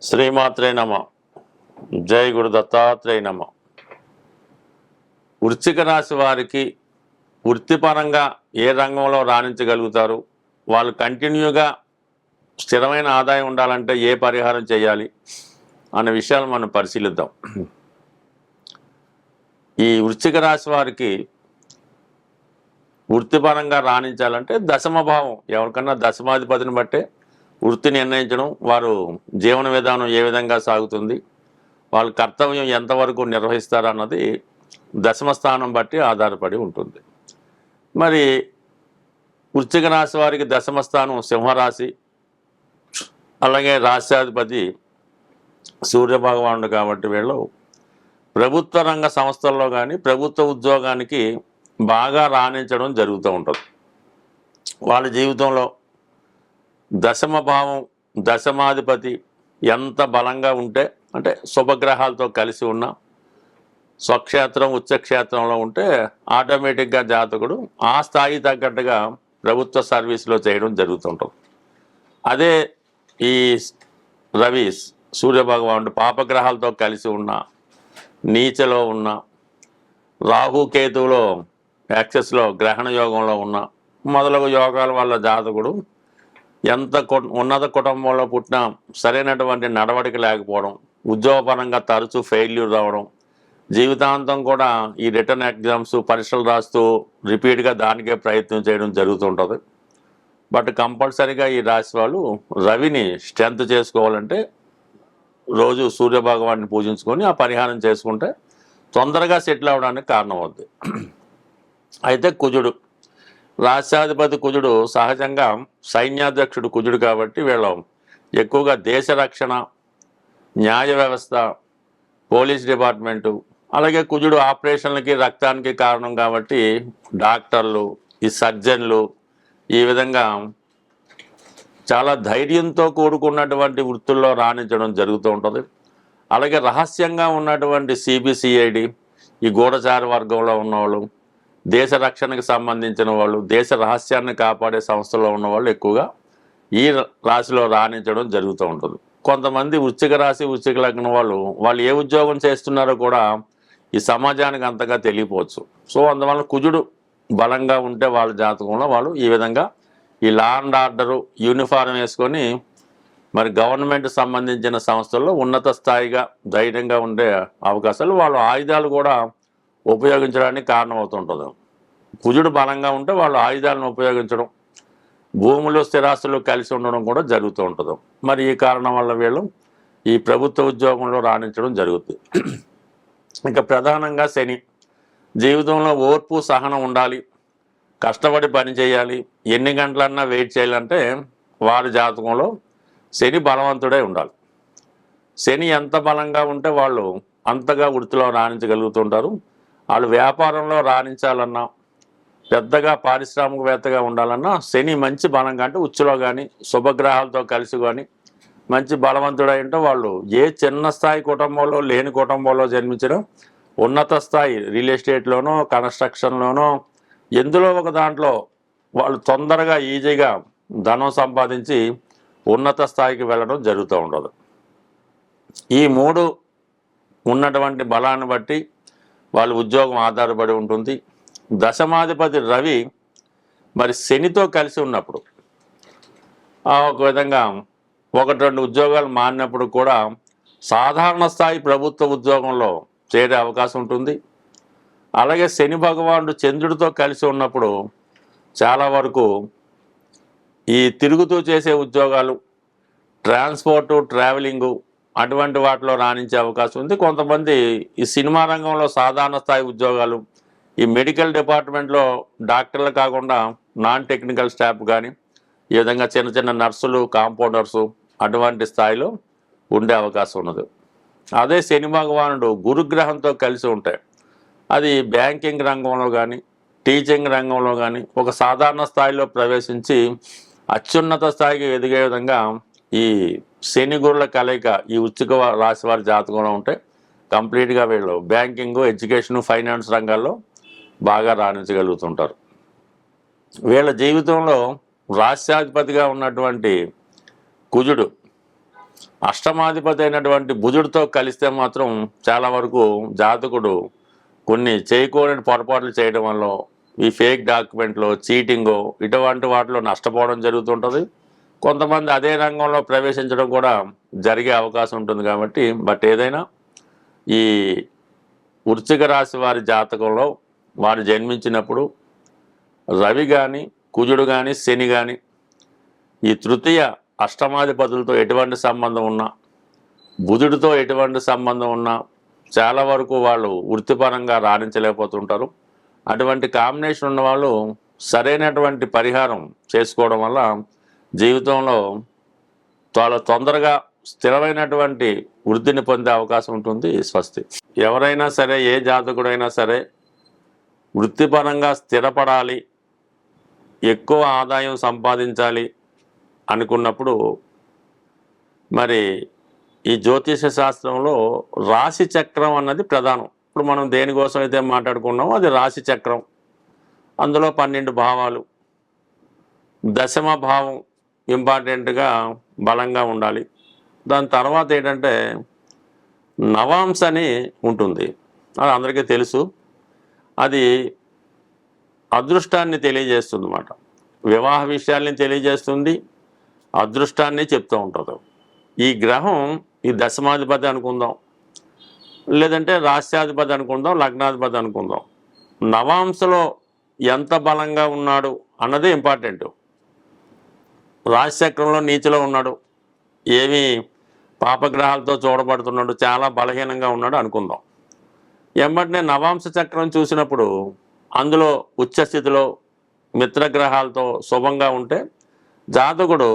శ్రీమాత్రే నమ. జై గురు దత్తాత్రేయ నమ. వృశ్చిక రాశి వారికి వృత్తిపరంగా ఏ రంగంలో రాణించగలుగుతారు, వాళ్ళు కంటిన్యూగా స్థిరమైన ఆదాయం ఉండాలంటే ఏ పరిహారం చేయాలి అనే విషయాలు మనం పరిశీలిద్దాం. ఈ వృశ్చిక రాశి వారికి వృత్తిపరంగా రాణించాలంటే దశమ భావం, ఎవరికన్నా దశమాధిపతిని బట్టే వృత్తి నిర్ణయించడం, వారు జీవన విధానం ఏ విధంగా సాగుతుంది, వాళ్ళ కర్తవ్యం ఎంతవరకు నిర్వహిస్తారన్నది దశమ స్థానం బట్టి ఆధారపడి ఉంటుంది. మరి వృశ్చిక రాశి వారికి దశమ స్థానం సింహరాశి, అలాగే రాశ్యాధిపతి సూర్యభగవానుడు కాబట్టి వీళ్ళు ప్రభుత్వ రంగ సంస్థల్లో కానీ ప్రభుత్వ ఉద్యోగానికి బాగా రాణించడం జరుగుతూ ఉంటుంది. వాళ్ళ జీవితంలో దశమ భావం దశమాధిపతి ఎంత బలంగా ఉంటే, అంటే శుభగ్రహాలతో కలిసి ఉన్న స్వక్షేత్రం ఉచ్చక్షేత్రంలో ఉంటే ఆటోమేటిక్గా జాతకుడు ఆ స్థాయి తగ్గట్టుగా ప్రభుత్వ సర్వీస్లో చేయడం జరుగుతుంటుంది. అదే ఈ రవి సూర్యభగవానుడు పాపగ్రహాలతో కలిసి ఉన్న, నీచలో ఉన్న, రాహుకేతువులో యాక్సెస్లో గ్రహణ యోగంలో ఉన్న మొదలగు యోగాల వల్ల జాతకుడు ఎంత ఉన్నత కుటుంబంలో పుట్టినా సరైనటువంటి నడవడిక లేకపోవడం, ఉద్యోగపరంగా తరచూ ఫెయిల్యూర్ రావడం, జీవితాంతం కూడా ఈ రిటర్న్ ఎగ్జామ్స్ పరీక్షలు రాస్తూ రిపీట్గా దానికే ప్రయత్నం చేయడం జరుగుతుంటుంది. బట్ కంపల్సరీగా ఈ రాశి వాళ్ళు రవిని స్ట్రెంత్ చేసుకోవాలంటే రోజు సూర్యభగవాన్ని పూజించుకొని ఆ పరిహారం చేసుకుంటే తొందరగా సెటిల్ అవ్వడానికి కారణం అవుద్ది. అయితే కుజుడు, రాష్ట్రాధిపతి కుజుడు సహజంగా సైన్యాధ్యక్షుడు కుజుడు కాబట్టి వీళ్ళు ఎక్కువగా దేశ రక్షణ, న్యాయ వ్యవస్థ, పోలీస్ డిపార్ట్మెంటు, అలాగే కుజుడు ఆపరేషన్లకి రక్తానికి కారణం కాబట్టి డాక్టర్లు, ఈ సర్జన్లు, ఈ విధంగా చాలా ధైర్యంతో కూడుకున్నటువంటి వృత్తుల్లో రాణించడం జరుగుతూ ఉంటుంది. అలాగే రహస్యంగా ఉన్నటువంటి సిబిసిఐడి, ఈ గూఢచార వర్గంలో ఉన్నవాళ్ళు, దేశ రక్షణకు సంబంధించిన వాళ్ళు, దేశ రహస్యాన్ని కాపాడే సంస్థలో ఉన్నవాళ్ళు ఎక్కువగా ఈ రాశిలో రాణించడం జరుగుతూ ఉంటుంది. కొంతమంది వృశ్చిక రాశి వృశ్చిక లగ్నం వాళ్ళు ఏ ఉద్యోగం చేస్తున్నారో కూడా ఈ సమాజానికి అంతగా తెలియపోవచ్చు. సో అందువల్ల కుజుడు బలంగా ఉంటే వాళ్ళ జాతకంలో వాళ్ళు ఈ విధంగా ఈ లా అండ్ ఆర్డరు యూనిఫారం వేసుకొని మరి గవర్నమెంట్ సంబంధించిన సంస్థల్లో ఉన్నత స్థాయిగా ధైర్యంగా ఉండే అవకాశాలు, వాళ్ళు ఆయుధాలు కూడా ఉపయోగించడానికి కారణమవుతుంటుంది. కుజుడు బలంగా ఉంటే వాళ్ళు ఆయుధాలను ఉపయోగించడం, భూములు స్థిరాస్తులు కలిసి ఉండడం కూడా జరుగుతూ ఉంటుంది. మరి ఈ కారణం వల్ల వీళ్ళు ఈ ప్రభుత్వ ఉద్యోగంలో రాణించడం జరుగుతుంది. ఇంకా ప్రధానంగా శని, జీవితంలో ఓర్పు సహనం ఉండాలి, కష్టపడి పని చేయాలి, ఎన్ని గంటలన్నా వెయిట్ చేయాలంటే వారి జాతకంలో శని బలవంతుడే ఉండాలి. శని ఎంత బలంగా ఉంటే వాళ్ళు అంతగా వృత్తిలో రాణించగలుగుతుంటారు. వాళ్ళు వ్యాపారంలో రాణించాలన్నా, పెద్దగా పారిశ్రామికవేత్తగా ఉండాలన్నా శని మంచి బలంగా, అంటే ఉచ్చులో కానీ శుభగ్రహాలతో కలిసి కానీ మంచి బలవంతుడై ఉంటే వాళ్ళు ఏ చిన్న స్థాయి కుటుంబంలో లేని కుటుంబంలో జన్మించడం, ఉన్నత స్థాయి రియల్ ఎస్టేట్లోనో కన్స్ట్రక్షన్లోనో ఎందులో ఒక దాంట్లో వాళ్ళు తొందరగా ఈజీగా ధనం సంపాదించి ఉన్నత స్థాయికి వెళ్ళడం జరుగుతూ ఉండదు. ఈ మూడు ఉన్నటువంటి బలాన్ని బట్టి వాళ్ళ ఉద్యోగం ఆధారపడి ఉంటుంది. దశమాధిపతి రవి మరి శనితో కలిసి ఉన్నప్పుడు ఒక విధంగా 1-2 ఉద్యోగాలు మారినప్పుడు కూడా సాధారణ స్థాయి ప్రభుత్వ ఉద్యోగంలో చేరే అవకాశం ఉంటుంది. అలాగే శని భగవానుడు చంద్రుడితో కలిసి ఉన్నప్పుడు చాలా వరకు ఈ తిరుగుతూ చేసే ఉద్యోగాలు, ట్రాన్స్పోర్టు, ట్రావెలింగు అటువంటి వాటిలో రాణించే అవకాశం ఉంది. కొంతమంది ఈ సినిమా రంగంలో సాధారణ స్థాయి ఉద్యోగాలు, ఈ మెడికల్ డిపార్ట్మెంట్లో డాక్టర్లు కాకుండా నాన్ టెక్నికల్ స్టాఫ్ కానీ, ఈ విధంగా చిన్న చిన్న నర్సులు, కాంపౌండర్సు అటువంటి స్థాయిలో ఉండే అవకాశం ఉన్నది. అదే శని భగవానుడు గురుగ్రహంతో కలిసి ఉంటాయి, అది బ్యాంకింగ్ రంగంలో కానీ టీచింగ్ రంగంలో కానీ ఒక సాధారణ స్థాయిలో ప్రవేశించి అత్యున్నత స్థాయికి ఎదిగే విధంగా ఈ శని గురుల కలయిక ఈ వృశ్చిక రాశి వారి జాతకంలో ఉంటే కంప్లీట్గా వీళ్ళు బ్యాంకింగ్, ఎడ్యుకేషన్, ఫైనాన్స్ రంగాల్లో బాగా రాణించగలుగుతుంటారు. వీళ్ళ జీవితంలో రాష్ట్రాధిపతిగా ఉన్నటువంటి కుజుడు అష్టమాధిపతి అయినటువంటి బుధుడితో కలిస్తే మాత్రం చాలా వరకు జాతకుడు కొన్ని చేయకూడని పొరపాట్లు చేయడం వల్ల ఈ ఫేక్ డాక్యుమెంట్లో చీటింగో ఇటువంటి వాటిలో నష్టపోవడం జరుగుతుంటుంది. కొంతమంది అదే రంగంలో ప్రవేశించడం కూడా జరిగే అవకాశం ఉంటుంది. కాబట్టి బట్ ఏదైనా ఈ వృశ్చిక రాశి వారి జాతకంలో వారు జన్మించినప్పుడు రవి కానీ కుజుడు కానీ శని కానీ ఈ తృతీయ అష్టమాధిపతులతో ఎటువంటి సంబంధం ఉన్నా, బుధుడితో ఎటువంటి సంబంధం ఉన్నా చాలా వరకు వాళ్ళు వృత్తిపరంగా రాణించలేకపోతుంటారు. అటువంటి కాంబినేషన్ ఉన్న వాళ్ళు సరైనటువంటి పరిహారం చేసుకోవడం వల్ల జీవితంలో చాలా తొందరగా స్థిరమైనటువంటి వృద్ధిని పొందే అవకాశం ఉంటుంది. స్వస్తి. ఎవరైనా సరే, ఏ జాతకుడైనా సరే వృత్తిపరంగా స్థిరపడాలి, ఎక్కువ ఆదాయం సంపాదించాలి అనుకున్నప్పుడు మరి ఈ జ్యోతిష శాస్త్రంలో రాశి చక్రం అన్నది ప్రధానం. ఇప్పుడు మనం దేనికోసం అయితే మాట్లాడుకున్నామో అది రాశి చక్రం. అందులో 12 భావాలు, దశమ భావం ఇంపార్టెంట్గా బలంగా ఉండాలి. దాని తర్వాత ఏంటంటే నవాంశ అని ఉంటుంది, అది అందరికీ తెలుసు. అది అదృష్టాన్ని తెలియజేస్తుంది అన్నమాట. వివాహ విషయాల్ని తెలియజేస్తుంది, అదృష్టాన్ని చెప్తూ ఉంటుంది. ఈ గ్రహం ఈ దశమాధిపతి అనుకుందాం, లేదంటే రాష్ట్రాధిపతి అనుకుందాం, లగ్నాధిపతి అనుకుందాం. నవాంశలో ఎంత బలంగా ఉన్నాడు అన్నదే ఇంపార్టెంట్. రాశిచక్రంలో నీచలో ఉన్నాడు, ఏమి పాపగ్రహాలతో చూడబడుతున్నాడు, చాలా బలహీనంగా ఉన్నాడు అనుకుందాం. వెంబటనే నవాంశ చక్రం చూసినప్పుడు అందులో ఉచ్చస్థితిలో మిత్రగ్రహాలతో శుభంగా ఉంటే జాతకుడు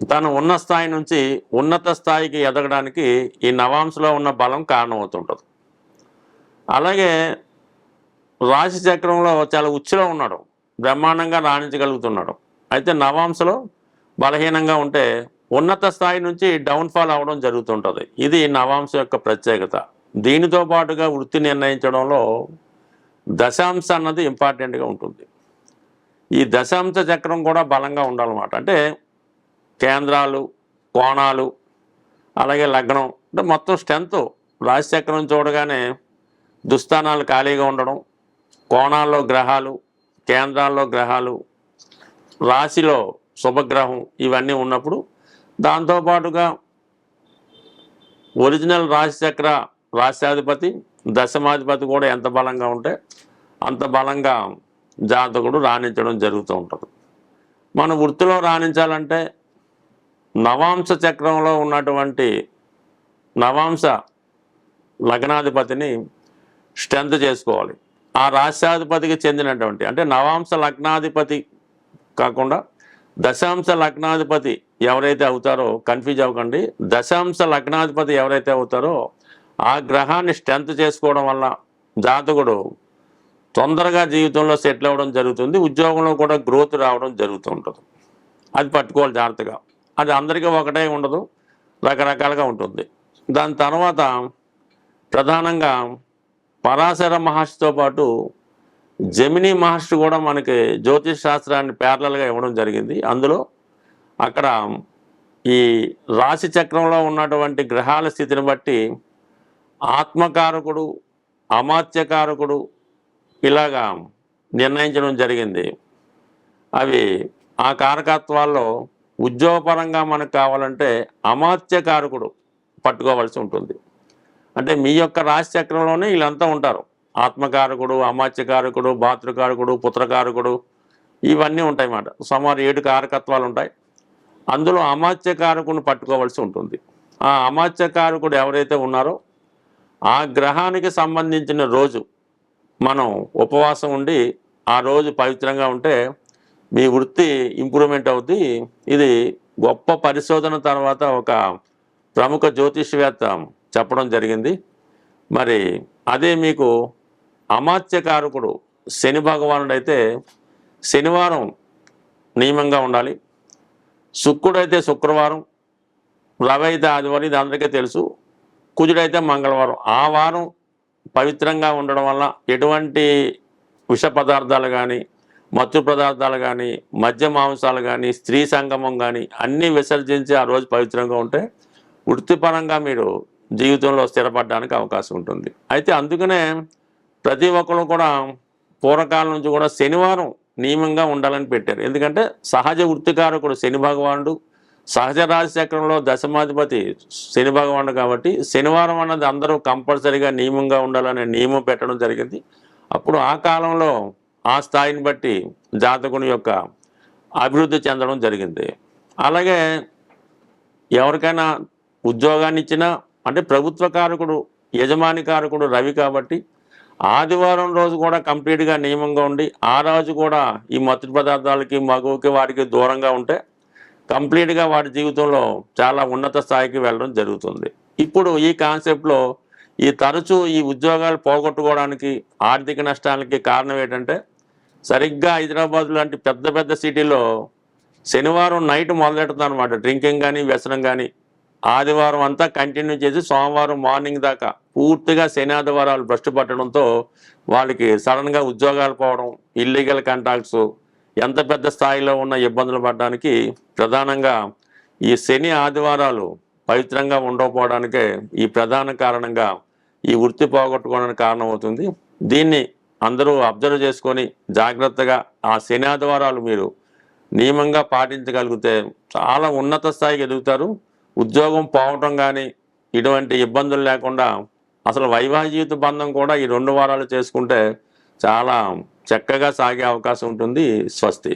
తను ఉన్న స్థాయి నుంచి ఉన్నత స్థాయికి ఎదగడానికి ఈ నవాంశలో ఉన్న బలం కారణమవుతుంటుంది. అలాగే రాశి చక్రంలో చాలా ఉచ్చులో ఉన్నాడు, బ్రహ్మాండంగా రాణించగలుగుతున్నాడు. అయితే నవాంశలో బలహీనంగా ఉంటే ఉన్నత స్థాయి నుంచి డౌన్ఫాల్ అవ్వడం జరుగుతుంటుంది. ఇది నవాంశ యొక్క ప్రత్యేకత. దీనితో పాటుగా వృత్తి నిర్ణయించడంలో దశాంశ అన్నది ఇంపార్టెంట్గా ఉంటుంది. ఈ దశాంశ చక్రం కూడా బలంగా ఉండాలన్నమాట. అంటే కేంద్రాలు, కోణాలు, అలాగే లగ్నం, అంటే మొత్తం స్ట్రెంత్. రాశి చక్రం చూడగానే దుస్థానాలు ఖాళీగా ఉండడం, కోణాల్లో గ్రహాలు, కేంద్రాల్లో గ్రహాలు, రాశిలో శుభగ్రహం, ఇవన్నీ ఉన్నప్పుడు దాంతోపాటుగా ఒరిజినల్ రాశిచక్ర రాష్ట్రాధిపతి, దశమాధిపతి కూడా ఎంత బలంగా ఉంటే అంత బలంగా జాతకుడు రాణించడం జరుగుతూ ఉంటుంది. మన వృత్తిలో రాణించాలంటే నవాంశ చక్రంలో ఉన్నటువంటి నవాంశ లగ్నాధిపతిని స్ట్రెంత్ చేసుకోవాలి. ఆ రాష్ట్రాధిపతికి చెందినటువంటి, అంటే నవాంశ లగ్నాధిపతి కాకుండా దశాంశ లగ్నాధిపతి ఎవరైతే అవుతారో, కన్ఫ్యూజ్ అవ్వకండి, దశాంశ లగ్నాధిపతి ఎవరైతే అవుతారో ఆ గ్రహాన్ని స్ట్రెంత్ చేసుకోవడం వల్ల జాతకుడు తొందరగా జీవితంలో సెటిల్ అవ్వడం జరుగుతుంది. ఉద్యోగంలో కూడా గ్రోత్ రావడం జరుగుతూ ఉంటుంది. అది పట్టుకోవాలి జాగ్రత్తగా. అది అందరికీ ఒకటే ఉండదు, రకరకాలుగా ఉంటుంది. దాని తర్వాత ప్రధానంగా పరాశర మహర్షితో పాటు జమిని మహర్షి కూడా మనకి జ్యోతిష్ శాస్త్రాన్ని ప్యారలల్గా ఇవ్వడం జరిగింది. అందులో అక్కడ ఈ రాశి చక్రంలో ఉన్నటువంటి గ్రహాల స్థితిని బట్టి ఆత్మకారకుడు, అమాత్యకారకుడు ఇలాగా నిర్ణయించడం జరిగింది. అవి ఆ కారకత్వాల్లో ఉద్యోగపరంగా మనకు కావాలంటే అమాత్యకారకుడు పట్టుకోవాల్సి ఉంటుంది. అంటే మీ యొక్క రాశి చక్రంలోనే వీళ్ళంతా ఉంటారు. ఆత్మకారకుడు, అమాత్యకారకుడు, భాతృకారకుడు, పుత్రకారకుడు, ఇవన్నీ ఉంటాయి అన్నమాట. సుమారు 7 కారకత్వాలు ఉంటాయి. అందులో అమాత్యకారకుడిని పట్టుకోవాల్సి ఉంటుంది. ఆ అమాత్యకారకుడు ఎవరైతే ఉన్నారో ఆ గ్రహానికి సంబంధించిన రోజు మనం ఉపవాసం ఉండి ఆ రోజు పవిత్రంగా ఉంటే మీ వృత్తి ఇంప్రూవ్మెంట్ అవుతుంది. ఇది గొప్ప పరిశోధన తర్వాత ఒక ప్రముఖ జ్యోతిష్యవేత్త చెప్పడం జరిగింది. మరి అదే మీకు అమాత్యకారకుడు శని భగవానుడు అయితే శనివారం నియమంగా ఉండాలి, శుక్రుడైతే శుక్రవారం, రవి అయితే ఆదివారం, ఇది అందరికీ తెలుసు, కుజుడైతే మంగళవారం. ఆ వారం పవిత్రంగా ఉండడం వల్ల ఎటువంటి విష పదార్థాలు కానీ మత్తు పదార్థాలు కానీ, మద్య మాంసాలు కానీ, స్త్రీ సంగమం కానీ అన్నీ విసర్జించి ఆ రోజు పవిత్రంగా ఉంటే వృత్తిపరంగా మీరు జీవితంలో స్థిరపడడానికి అవకాశం ఉంటుంది. అయితే అందుకనే ప్రతి ఒక్కరు కూడా పూర్వకాలం నుంచి కూడా శనివారం నియమంగా ఉండాలని పెట్టారు. ఎందుకంటే సహజ వృత్తికారకుడు శని భగవానుడు, సహజ రాశి చక్రంలో దశమాధిపతి శని భగవానుడు కాబట్టి శనివారం అన్నది అందరూ కంపల్సరీగా నియమంగా ఉండాలనే నియమం పెట్టడం జరిగింది. అప్పుడు ఆ కాలంలో ఆ స్థాయిని బట్టి జాతకుని యొక్క అభివృద్ధి చెందడం జరిగింది. అలాగే ఎవరికైనా ఉద్యోగాన్ని ఇచ్చినా అంటే ప్రభుత్వ కారకుడు యజమాని కారకుడు రవి కాబట్టి ఆదివారం రోజు కూడా కంప్లీట్గా నియమంగా ఉండి ఆ రోజు కూడా ఈ మత్తు పదార్థాలకి మగువకి వారికి దూరంగా ఉంటే కంప్లీట్గా వాడి జీవితంలో చాలా ఉన్నత స్థాయికి వెళ్ళడం జరుగుతుంది. ఇప్పుడు ఈ కాన్సెప్ట్లో ఈ తరచూ ఈ ఉద్యోగాలు పోగొట్టుకోవడానికి ఆర్థిక నష్టాలకి కారణం ఏంటంటే సరిగ్గా హైదరాబాద్ లాంటి పెద్ద పెద్ద సిటీలో శనివారం నైట్ మొదలెడుతుంది అనమాట డ్రింకింగ్ కానీ వ్యసనం కానీ. ఆదివారం అంతా కంటిన్యూ చేసి సోమవారం మార్నింగ్ దాకా పూర్తిగా శని ఆదివారాలు భ్రష్టు పట్టడంతో వాళ్ళకి సడన్గా ఉద్యోగాలు పోవడం, ఇల్లీగల్ కాంట్రాక్ట్స్, ఎంత పెద్ద స్థాయిలో ఉన్న ఇబ్బందులు పడడానికి ప్రధానంగా ఈ శని ఆదివారాలు పవిత్రంగా ఉండకపోవడానికే ఈ ప్రధాన కారణంగా ఈ వృత్తి పోగొట్టుకోవడానికి కారణం అవుతుంది. దీన్ని అందరూ అబ్జర్వ్ చేసుకొని జాగ్రత్తగా ఆ శని ఆదివారాలు మీరు నియమంగా పాటించగలిగితే చాలా ఉన్నత స్థాయికి ఎదుగుతారు. ఉద్యోగం పోవటం కానీ ఇటువంటి ఇబ్బందులు లేకుండా అసలు వైవాహిక జీవిత బంధం కూడా ఈ 2 వారాలు చేసుకుంటే చాలా చక్కగా సాగే అవకాశం ఉంటుంది. స్వస్తి.